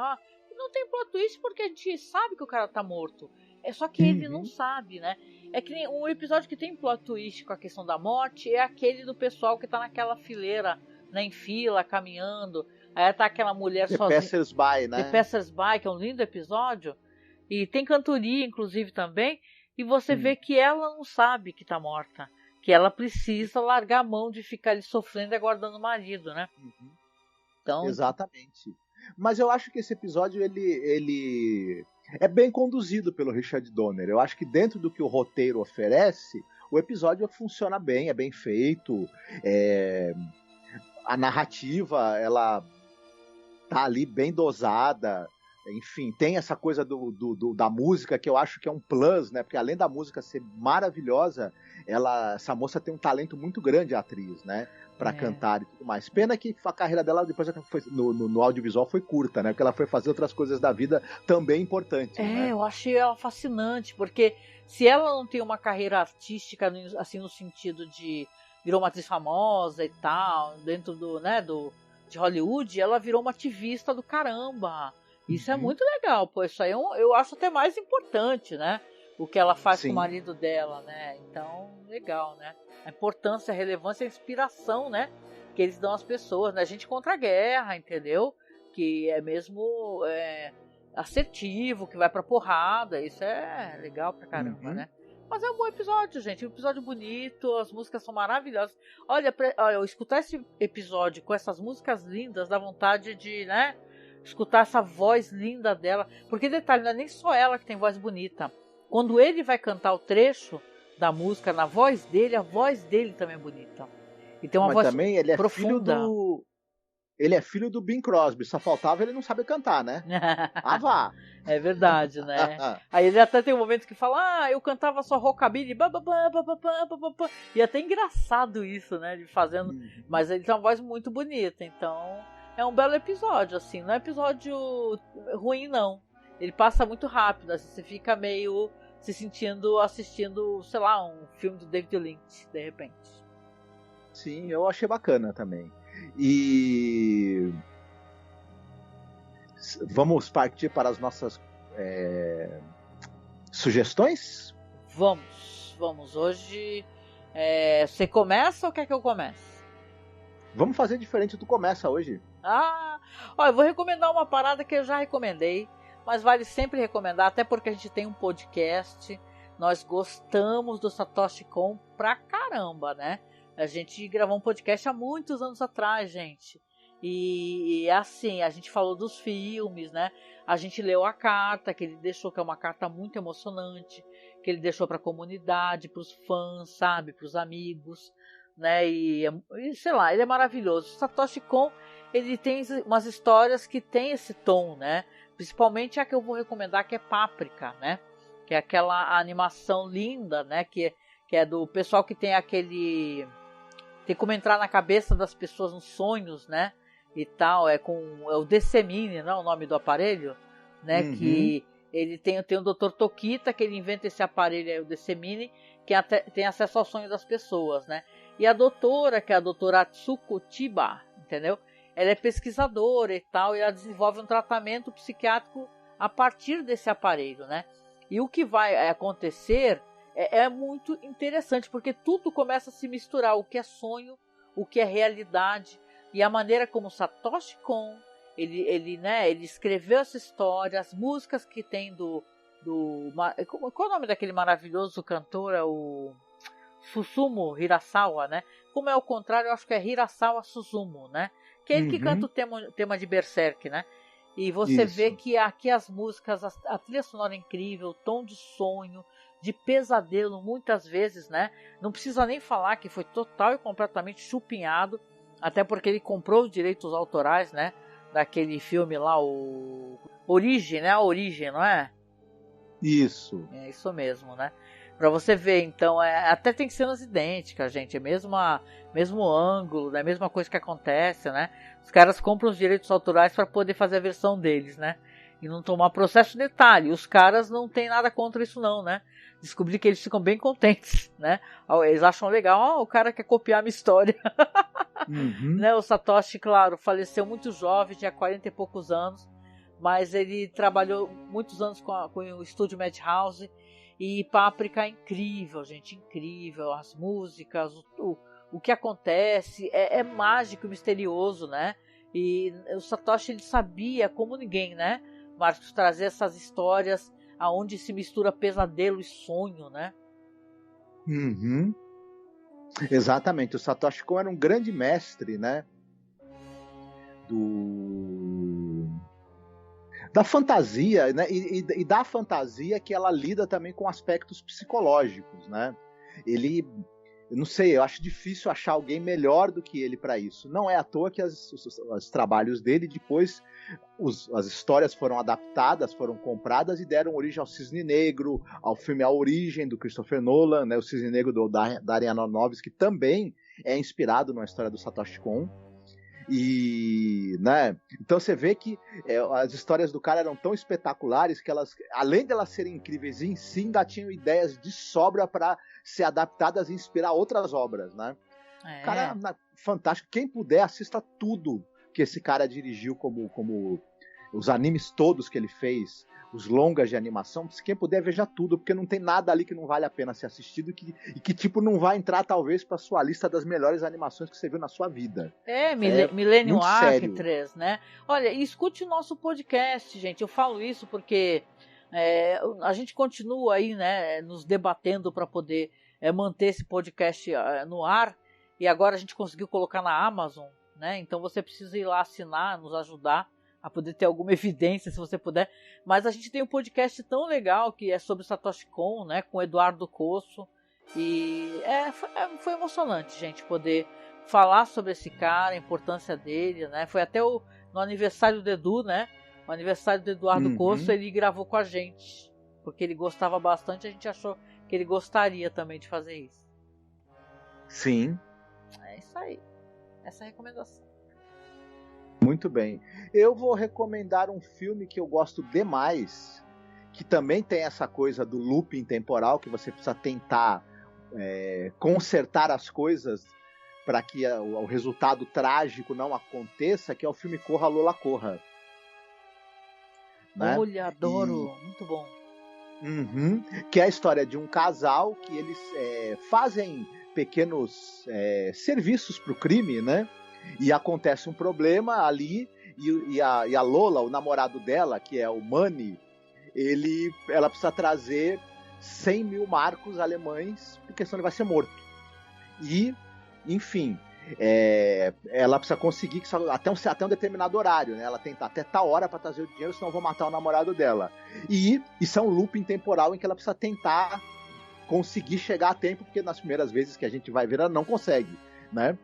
não tem plot twist porque a gente sabe que o cara tá morto. É só que ele não sabe, né? É que nem um episódio que tem plot twist com a questão da morte é aquele do pessoal que tá naquela fileira, né, em fila, caminhando. Aí tá aquela mulher sozinha. The Passers-by, né? The Passers-by, que é um lindo episódio. E tem cantoria, inclusive, também. E você vê que ela não sabe que tá morta. Que ela precisa largar a mão de ficar ali sofrendo e aguardando o marido, né? Então... Exatamente. Mas eu acho que esse episódio, ele é bem conduzido pelo Richard Donner. Eu acho que dentro do que o roteiro oferece, o episódio funciona bem, é bem feito. A narrativa, ela tá ali bem dosada. Enfim, tem essa coisa da música que eu acho que é um plus, né? Porque além da música ser maravilhosa, essa moça tem um talento muito grande, a atriz, né? Pra cantar e tudo mais. Pena que a carreira dela depois no audiovisual foi curta, né? Porque ela foi fazer outras coisas da vida também importantes. Né? Eu achei ela fascinante, porque se ela não tem uma carreira artística, assim, no sentido de virou uma atriz famosa e tal, dentro de Hollywood, ela virou uma ativista do caramba. Isso é muito legal, pô. Isso aí eu acho até mais importante, né? O que ela faz com o marido dela, né? Então, legal, né? A importância, a relevância, a inspiração, né? Que eles dão às pessoas, né? A gente contra a guerra, entendeu? Que é mesmo assertivo, que vai pra porrada. Isso é legal pra caramba, né? Mas é um bom episódio, gente. Um episódio bonito, as músicas são maravilhosas. Olha, eu escutar esse episódio com essas músicas lindas, dá vontade de, né? Escutar essa voz linda dela. Porque, detalhe, não é nem só ela que tem voz bonita. Quando ele vai cantar o trecho da música na voz dele, a voz dele também é bonita. E tem uma voz também ele profunda. Ele é filho do Bing Crosby. Só faltava ele não saber cantar, né? Vá! É verdade, né? Aí ele até tem um momento que fala, eu cantava só rockabilly, e é até engraçado isso, né? De fazendo, mas ele tem uma voz muito bonita, então é um belo episódio, assim, não é episódio ruim, não. Ele passa muito rápido, assim, você fica meio se sentindo, assistindo, sei lá, um filme do David Lynch, de repente. Sim, eu achei bacana também. E vamos partir para as nossas sugestões? Vamos. Hoje você começa ou quer que eu comece? Vamos fazer diferente, tu começa hoje. Eu vou recomendar uma parada que eu já recomendei, mas vale sempre recomendar, até porque a gente tem um podcast, nós gostamos do Satoshi Kon pra caramba, né? A gente gravou um podcast há muitos anos atrás, gente. E assim, a gente falou dos filmes, né? A gente leu a carta que ele deixou, que é uma carta muito emocionante, que ele deixou para a comunidade, para os fãs, sabe? Para os amigos, né? E sei lá, ele é maravilhoso. O Satoshi Kon, ele tem umas histórias que tem esse tom, né? Principalmente a que eu vou recomendar, que é Páprica, né? Que é aquela animação linda, né? Que é do pessoal que tem aquele... Tem como entrar na cabeça das pessoas nos sonhos, né? E tal, é o Decemine, não é o nome do aparelho, né? Uhum. Que ele tem o Dr. Tokita, que ele inventa esse aparelho aí, o Decemine, que tem acesso ao sonho das pessoas, né? E a doutora, que é a doutora Atsuko Chiba, entendeu? Ela é pesquisadora e tal, e ela desenvolve um tratamento psiquiátrico a partir desse aparelho, né? E o que vai acontecer é muito interessante, porque tudo começa a se misturar, o que é sonho, o que é realidade, e a maneira como Satoshi Kon, ele escreveu essa história, as músicas que tem qual é o nome daquele maravilhoso cantor? É o Susumu Hirasawa, né? Como é o contrário, eu acho que é Hirasawa Suzumu, né? Que é ele que canta o tema de Berserk, né? E você vê que aqui as músicas, a trilha sonora é incrível, o tom de sonho, de pesadelo, muitas vezes, né? Não precisa nem falar que foi total e completamente chupinhado, até porque ele comprou os direitos autorais, né? Daquele filme lá, o Origem, né? A Origem, não é? Isso. É isso mesmo, né? Pra você ver, então, até tem cenas idênticas, gente. É mesmo ângulo, é a mesma coisa que acontece, né? Os caras compram os direitos autorais para poder fazer a versão deles, né? E não tomar processo. Detalhe, os caras não tem nada contra isso não, né? Descobri que eles ficam bem contentes, né? Eles acham legal, o cara quer copiar a minha história. Né? O Satoshi, claro, faleceu muito jovem, tinha 40 e poucos anos, mas ele trabalhou muitos anos com o estúdio Madhouse, e Páprica é incrível, gente, incrível, as músicas, o que acontece, é mágico e misterioso, né? E o Satoshi, ele sabia, como ninguém, né, Marcos, trazer essas histórias aonde se mistura pesadelo e sonho, né? Exatamente, o Satoshi Kon era um grande mestre, né? Da fantasia, né? E da fantasia que ela lida também com aspectos psicológicos, né? Eu não sei, eu acho difícil achar alguém melhor do que ele para isso. Não é à toa que os trabalhos dele, depois as histórias foram adaptadas, foram compradas e deram origem ao Cisne Negro, ao filme A Origem, do Christopher Nolan, né? O Cisne Negro do Darren Aronofsky, que também é inspirado na história do Satoshi Kon. E, né? Então você vê que as histórias do cara eram tão espetaculares que elas, além de elas serem incríveis em si, ainda tinham ideias de sobra para ser adaptadas e inspirar outras obras, né? O cara fantástico. Quem puder, assista tudo que esse cara dirigiu, como os animes todos que ele fez, os longas de animação. Quem puder, veja tudo, porque não tem nada ali que não vale a pena ser assistido e que tipo não vai entrar talvez para sua lista das melhores animações que você viu na sua vida. Millennium Arc, né? Olha, escute o nosso podcast, gente. Eu falo isso porque a gente continua aí, né, nos debatendo para poder manter esse podcast no ar, e agora a gente conseguiu colocar na Amazon, né? Então você precisa ir lá assinar, nos ajudar a poder ter alguma evidência, se você puder. Mas a gente tem um podcast tão legal que é sobre Satoshi Kon, né, com o Eduardo Cosso, e foi emocionante, gente, poder falar sobre esse cara, a importância dele, né? Foi até no aniversário do Edu, né? O aniversário do Eduardo Cosso, ele gravou com a gente, porque ele gostava bastante, a gente achou que ele gostaria também de fazer isso. Sim. É isso aí. Essa é a recomendação. Muito bem. Eu vou recomendar um filme que eu gosto demais, que também tem essa coisa do looping temporal, que você precisa tentar consertar as coisas para que o resultado trágico não aconteça, que é o filme Corra, Lola, Corra. Né? Olha, adoro. Muito bom. Que é a história de um casal que eles fazem pequenos serviços para o crime, né? E acontece um problema ali, e a Lola, o namorado dela, que é o Manny, ela precisa trazer 100 mil marcos alemães, porque senão ele vai ser morto. E, enfim, ela precisa conseguir até um determinado horário, né? Ela tem até tal hora para trazer o dinheiro, senão eu vou matar o namorado dela. E isso é um looping temporal em que ela precisa tentar conseguir chegar a tempo, porque nas primeiras vezes que a gente vai ver, ela não consegue, né?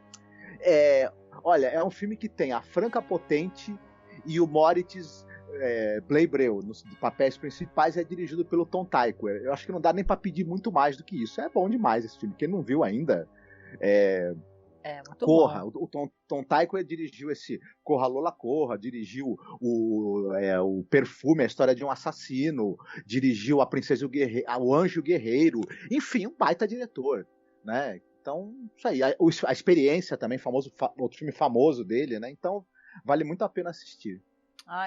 Olha, é um filme que tem a Franca Potente e o Moritz Bleibtreu nos papéis principais, é dirigido pelo Tom Tykwer. Eu acho que não dá nem para pedir muito mais do que isso. É bom demais esse filme. Quem não viu ainda, muito Corra. bom. O Tom Tykwer dirigiu esse Corra Lola Corra, dirigiu o Perfume, a história de um assassino, dirigiu A Princesa e o Guerreiro, o Anjo e o Guerreiro, enfim, um baita diretor, né? Então, isso aí, a experiência também, outro filme famoso dele, né? Então, vale muito a pena assistir.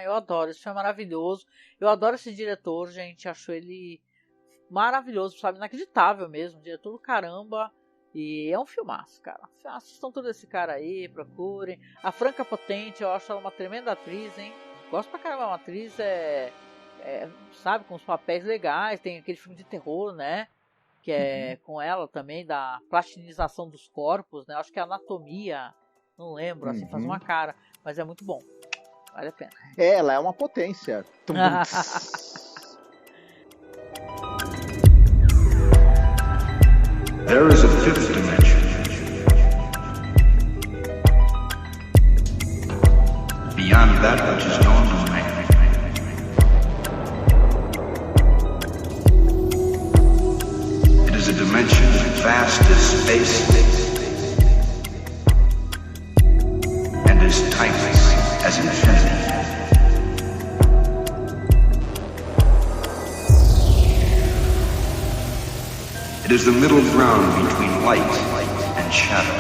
Eu adoro, esse filme é maravilhoso. Eu adoro esse diretor, gente, acho ele maravilhoso, sabe? Inacreditável mesmo, diretor do caramba. E é um filmaço, cara. Assistam todo esse cara aí, procurem. A Franca Potente, eu acho ela uma tremenda atriz, hein? Gosto pra caramba, uma atriz, sabe, com os papéis legais. Tem aquele filme de terror, né? Que é com ela também, da plastinização dos corpos, né? Acho que é Anatomia, não lembro, assim, faz uma cara. Mas é muito bom, vale a pena. Ela é uma potência. There is a fifth dimension. Beyond that which is known to man. It is a dimension vast as space and as timeless as infinity. It is the middle ground between light and shadow.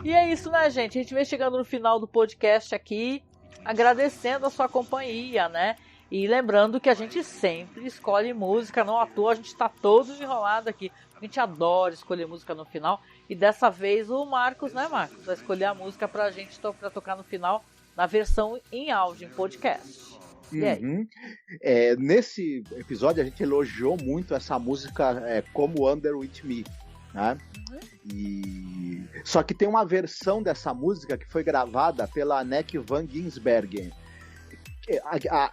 E é isso, né, gente? A gente vem chegando no final do podcast aqui, agradecendo a sua companhia, né? E lembrando que a gente sempre escolhe música, não à toa, a gente tá todos enrolados aqui. A gente adora escolher música no final. E dessa vez o Marcos, né, Marcos? Vai escolher a música pra gente pra tocar no final, na versão em áudio, em podcast. Nesse episódio a gente elogiou muito essa música Como Under With Me, né? Só que tem uma versão dessa música que foi gravada pela Anneke van Giersbergen.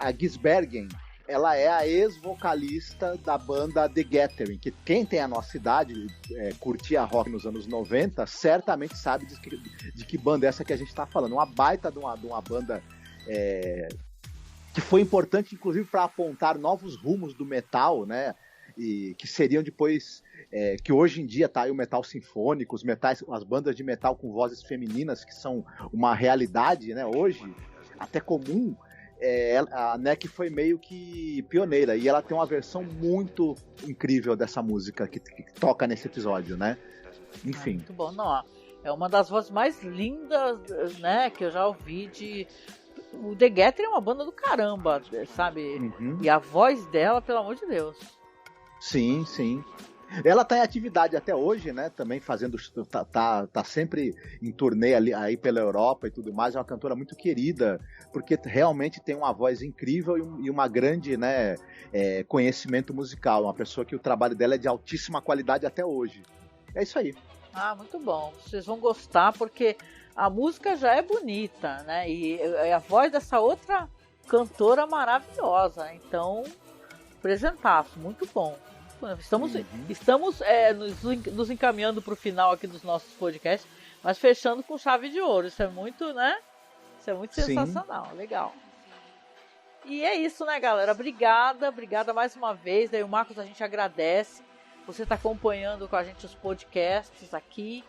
A Giersbergen, ela é a ex-vocalista da banda The Gathering, que quem tem a nossa idade, curtia rock nos anos 90, certamente sabe de que banda é essa que a gente está falando. Uma baita de uma banda que foi importante, inclusive, para apontar novos rumos do metal, né? E que seriam depois, que hoje em dia tá aí o metal sinfônico, as bandas de metal com vozes femininas, que são uma realidade, né? Hoje, até comum. A Anneke foi meio que pioneira, e ela tem uma versão muito incrível dessa música que toca nesse episódio, né? Enfim. Muito bom, não, é uma das vozes mais lindas, né, que eu já ouvi O The Gathering é uma banda do caramba, sabe? E a voz dela, pelo amor de Deus. Sim, sim. Ela tá em atividade até hoje, né? Também fazendo. Tá sempre em turnê aí pela Europa e tudo mais. É uma cantora muito querida, porque realmente tem uma voz incrível e uma grande, né, conhecimento musical. Uma pessoa que o trabalho dela é de altíssima qualidade até hoje. É isso aí. Muito bom. Vocês vão gostar, porque a música já é bonita, né? E a voz dessa outra cantora maravilhosa. Então, apresentaço, muito bom. Estamos nos encaminhando para o final aqui dos nossos podcasts, mas fechando com chave de ouro. Isso é muito, né? Isso é muito sensacional, legal. E é isso, né, galera? Obrigada mais uma vez. Daí o Marcos, a gente agradece. Você está acompanhando com a gente os podcasts aqui.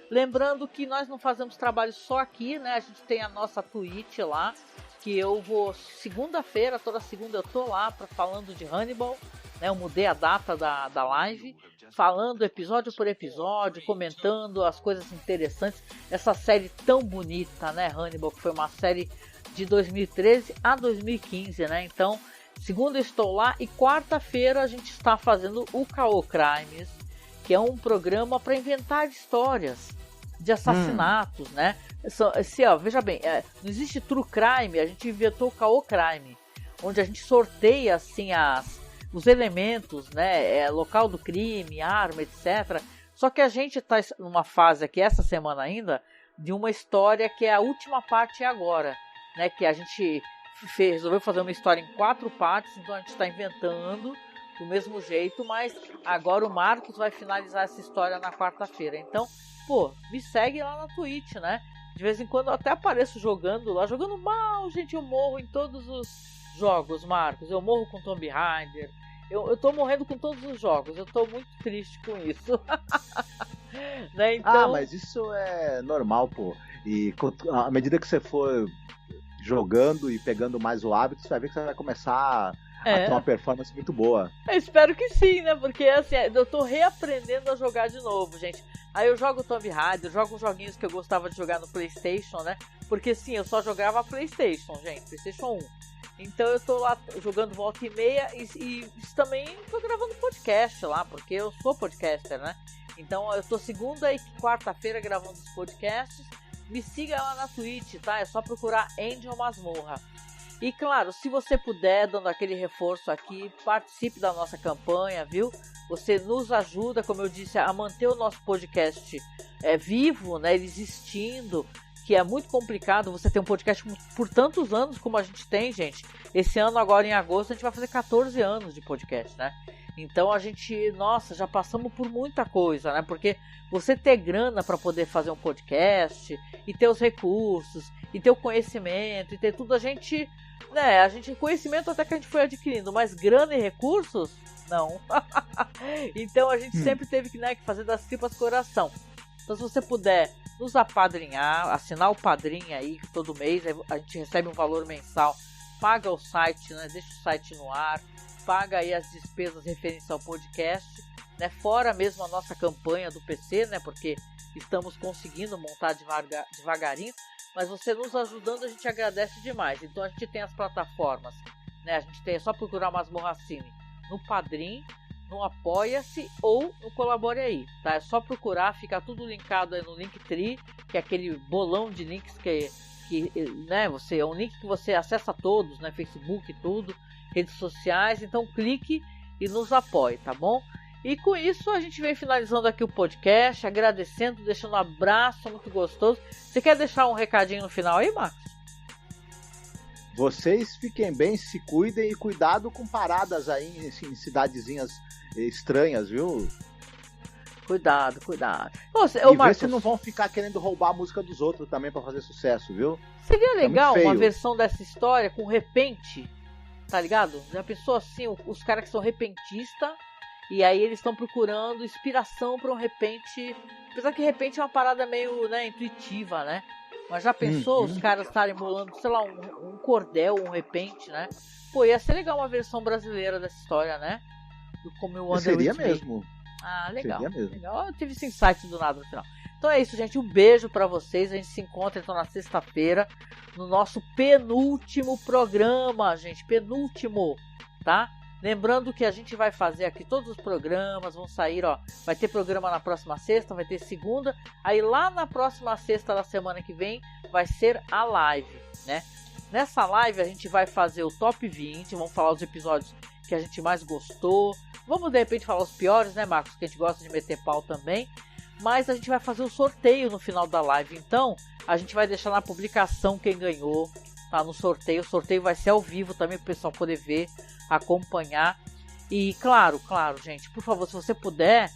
Lembrando que nós não fazemos trabalho só aqui, né? A gente tem a nossa Twitch lá, que eu vou segunda-feira, toda segunda eu tô lá falando de Hannibal, né? Eu mudei a data da live, falando episódio por episódio, comentando as coisas interessantes. Essa série tão bonita, né, Hannibal, que foi uma série de 2013 a 2015, né? Então, segunda eu estou lá e quarta-feira a gente está fazendo o Caô Crimes, que é um programa para inventar histórias de assassinatos, né? Veja bem, não existe True Crime, a gente inventou o Caô Crime, onde a gente sorteia assim os elementos, né? Local do crime, arma, etc., Só que a gente está numa fase aqui, essa semana ainda, de uma história que é a última parte agora, né? Que a gente resolveu fazer uma história em 4 partes, então a gente está inventando do mesmo jeito, mas agora o Marcos vai finalizar essa história na quarta-feira. Então, pô, me segue lá na Twitch, né? De vez em quando eu até apareço jogando lá, jogando mal, gente, eu morro em todos os jogos, Marcos. Eu morro com Tomb Raider, eu tô morrendo com todos os jogos, eu tô muito triste com isso. Né? Então... mas isso é normal, pô. E à medida que você for jogando e pegando mais o hábito, você vai ver que você vai começar a ter uma performance muito boa. Eu espero que sim, né? Porque assim, eu tô reaprendendo a jogar de novo, gente. Aí eu jogo Tomb Raider, jogo os joguinhos que eu gostava de jogar no PlayStation, né? Porque sim, eu só jogava PlayStation, gente, PlayStation 1. Então eu tô lá jogando volta e meia e também tô gravando podcast lá, porque eu sou podcaster, né? Então eu tô segunda e quarta-feira gravando os podcasts. Me siga lá na Twitch, tá? É só procurar Angel Masmorra. E claro, se você puder, dando aquele reforço aqui, participe da nossa campanha, viu? Você nos ajuda, como eu disse, a manter o nosso podcast vivo, né? Existindo, que é muito complicado você ter um podcast por tantos anos como a gente tem, gente. Esse ano, agora em agosto, a gente vai fazer 14 anos de podcast, né? Então a gente, nossa, já passamos por muita coisa, né? Porque você ter grana para poder fazer um podcast e ter os recursos e ter o conhecimento e ter tudo, a gente conhecimento até que a gente foi adquirindo, mas grana e recursos, não. Então a gente sempre teve que fazer das tripas coração. Então se você puder nos apadrinhar, assinar o padrinho aí todo mês, a gente recebe um valor mensal, paga o site, né? Deixa o site no ar, paga aí as despesas referentes ao podcast, né? Fora mesmo a nossa campanha do PC, né? Porque estamos conseguindo montar devagarinho, mas você nos ajudando, a gente agradece demais. Então a gente tem as plataformas, né? A gente tem, é só procurar Masmorracine no Padrim, no Apoia-se ou no Colabore Aí, tá? É só procurar, fica tudo linkado aí no Linktree, que é aquele bolão de links que né, é um link que você acessa todos, né? Facebook e tudo, redes sociais, então clique e nos apoie, tá bom? E com isso a gente vem finalizando aqui o podcast, agradecendo, deixando um abraço muito gostoso. Você quer deixar um recadinho no final aí, Marcos? Vocês fiquem bem, se cuidem e cuidado com paradas aí em cidadezinhas estranhas, viu? Cuidado. E Marcos, se não vão ficar querendo roubar a música dos outros também pra fazer sucesso, viu? Seria legal uma versão dessa história com repente, tá ligado? Já pensou assim, os caras que são repentistas, e aí eles estão procurando inspiração para um repente, apesar que repente é uma parada meio, né, intuitiva, né? Mas já pensou os caras estarem bolando, sei lá, um cordel, um repente, né? Pô, ia ser legal uma versão brasileira dessa história, né? Como o Seria mesmo. Ah, legal. Seria mesmo. Legal. Eu tive esse insight do nada no final. Então é isso, gente. Um beijo pra vocês. A gente se encontra então na sexta-feira no nosso penúltimo programa, gente. Penúltimo, tá? Lembrando que a gente vai fazer aqui todos os programas, vão sair, ó. Vai ter programa na próxima sexta, vai ter segunda. Aí lá na próxima sexta da semana que vem vai ser a live, né? Nessa live a gente vai fazer o top 20, vamos falar os episódios que a gente mais gostou. Vamos de repente falar os piores, né, Marcos? Que a gente gosta de meter pau também. Mas a gente vai fazer o sorteio no final da live. Então a gente vai deixar na publicação quem ganhou, tá? No sorteio. O sorteio vai ser ao vivo também para o pessoal poder ver, acompanhar. E claro, gente, por favor, se você puder,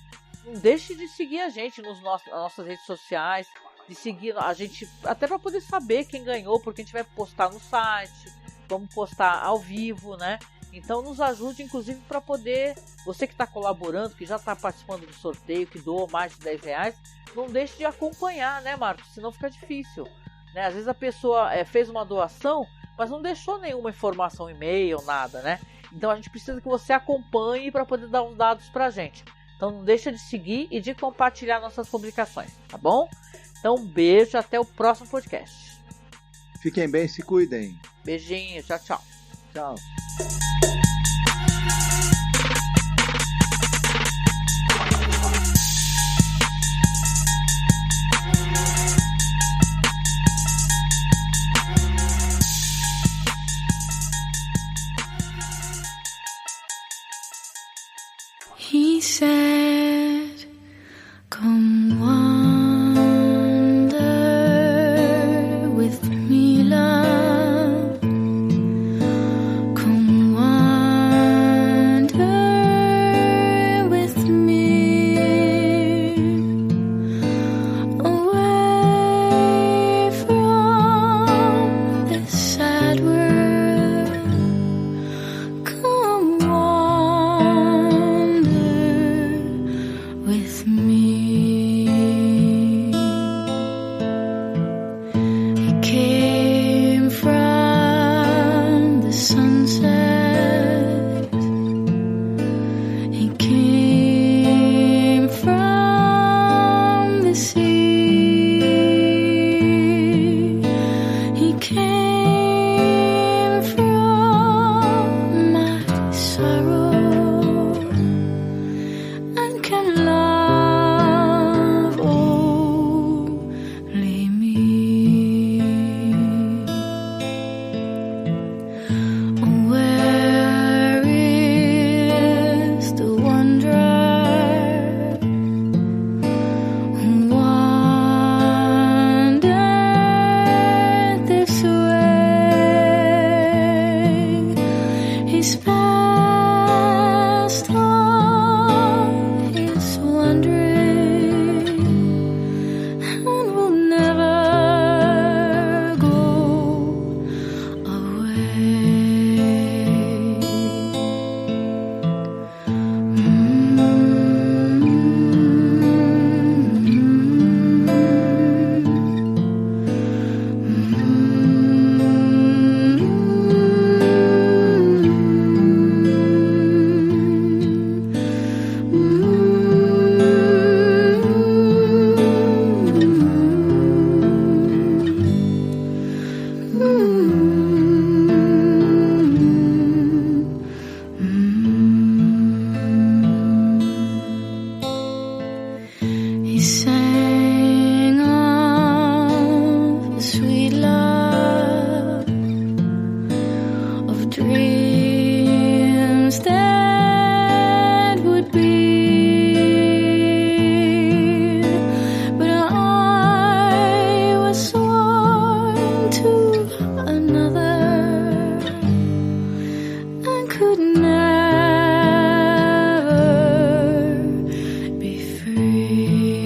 não deixe de seguir a gente nas nossas redes sociais, de seguir a gente, até para poder saber quem ganhou, porque a gente vai postar no site, vamos postar ao vivo, né? Então nos ajude, inclusive, para poder, você que está colaborando, que já está participando do sorteio, que doou mais de R$10, não deixe de acompanhar, né, Marcos? Senão fica difícil, né? Às vezes a pessoa fez uma doação, mas não deixou nenhuma informação, e-mail, nada, né? Então a gente precisa que você acompanhe para poder dar os dados pra gente. Então não deixa de seguir e de compartilhar nossas publicações, tá bom? Então um beijo, até o próximo podcast. Fiquem bem, se cuidem. Beijinho, tchau. Tchau. He said, sorrow and can love only me. Where is the wanderer who wandered this way? He's past all his wandering and will never go away. He sang of the sweet love of dreams that would be, but I was sworn to another and could never be free.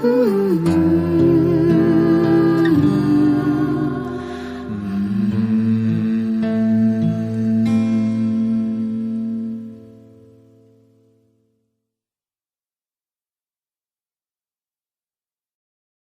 Ooh.